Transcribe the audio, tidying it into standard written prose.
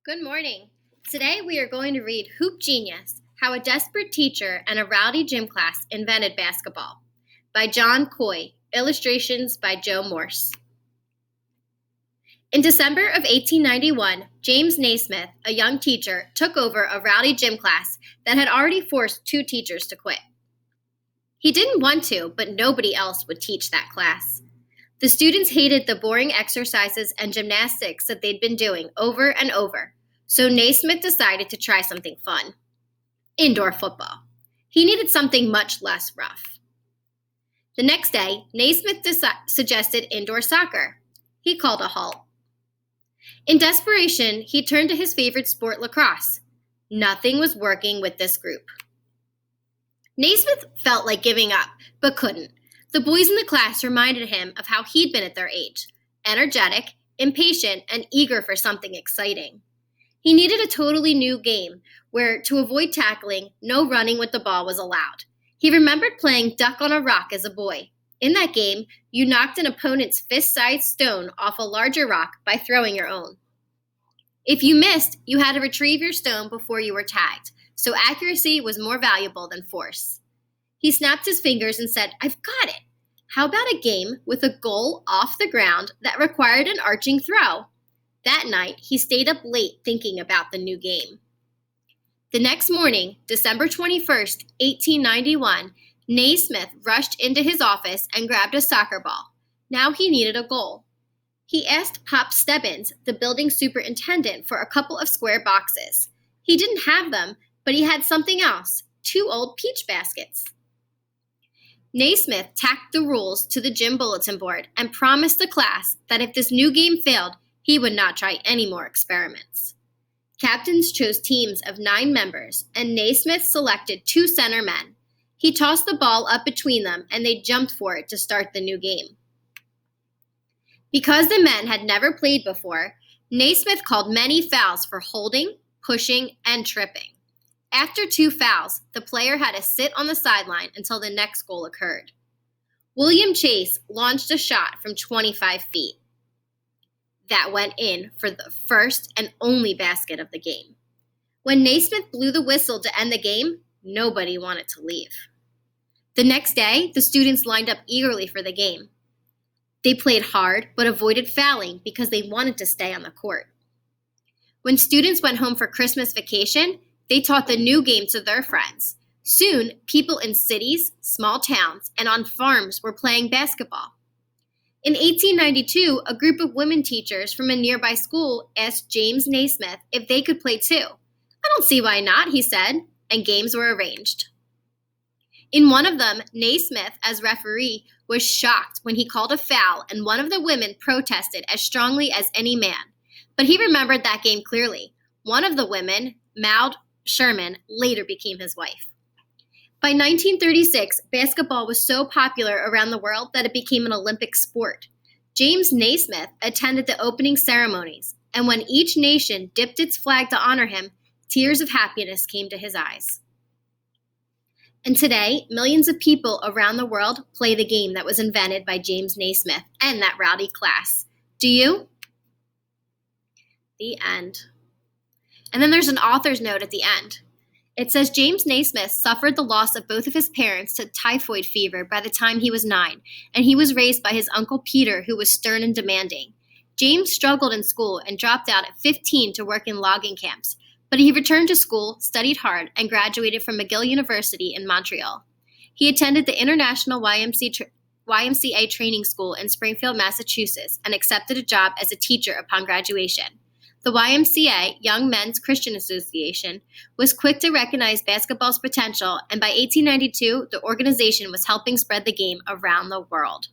Good morning. Today we are going to read Hoop Genius, How a Desperate Teacher and a Rowdy Gym Class Invented Basketball by John Coy, illustrations by Joe Morse. In December of 1891, James Naismith, a young teacher, took over a rowdy gym class that had already forced two teachers to quit. He didn't want to, but nobody else would teach that class. The students hated the boring exercises and gymnastics that they'd been doing over and over, so Naismith decided to try something fun. Indoor football. He needed something much less rough. The next day, Naismith suggested indoor soccer. He called a halt. In desperation, he turned to his favorite sport, lacrosse. Nothing was working with this group. Naismith felt like giving up, but couldn't. The boys in the class reminded him of how he'd been at their age, energetic, impatient, and eager for something exciting. He needed a totally new game where, to avoid tackling, no running with the ball was allowed. He remembered playing duck on a rock as a boy. In that game, you knocked an opponent's fist-sized stone off a larger rock by throwing your own. If you missed, you had to retrieve your stone before you were tagged, so accuracy was more valuable than force. He snapped his fingers and said, "I've got it. How about a game with a goal off the ground that required an arching throw?" That night, he stayed up late thinking about the new game. The next morning, December 21st, 1891, Naismith rushed into his office and grabbed a soccer ball. Now he needed a goal. He asked Pop Stebbins, the building superintendent, for a couple of square boxes. He didn't have them, but he had something else, 2 old peach baskets. Naismith tacked the rules to the gym bulletin board and promised the class that if this new game failed, he would not try any more experiments. Captains chose teams of 9 members, and Naismith selected 2 center men. He tossed the ball up between them, and they jumped for it to start the new game. Because the men had never played before, Naismith called many fouls for holding, pushing, and tripping. After 2 fouls, the player had to sit on the sideline until the next goal occurred. William Chase launched a shot from 25 feet. That went in for the first and only basket of the game. When Naismith blew the whistle to end the game, nobody wanted to leave. The next day, the students lined up eagerly for the game. They played hard but avoided fouling because they wanted to stay on the court. When students went home for Christmas vacation, they taught the new game to their friends. Soon, people in cities, small towns, and on farms were playing basketball. In 1892, a group of women teachers from a nearby school asked James Naismith if they could play too. "I don't see why not," he said, and games were arranged. In one of them, Naismith, as referee, was shocked when he called a foul and one of the women protested as strongly as any man. But he remembered that game clearly. One of the women, Maud Sherman, later became his wife. By 1936, basketball was so popular around the world that it became an Olympic sport. James Naismith attended the opening ceremonies, and when each nation dipped its flag to honor him, tears of happiness came to his eyes. And today, millions of people around the world play the game that was invented by James Naismith and that rowdy class. Do you? The end. And then there's an author's note at the end. It says James Naismith suffered the loss of both of his parents to typhoid fever by the time he was 9, and he was raised by his uncle Peter, who was stern and demanding. James struggled in school and dropped out at 15 to work in logging camps, but he returned to school, studied hard, and graduated from McGill University in Montreal. He attended the International YMCA Training School in Springfield, Massachusetts, and accepted a job as a teacher upon graduation. The YMCA, Young Men's Christian Association, was quick to recognize basketball's potential, and by 1892, the organization was helping spread the game around the world.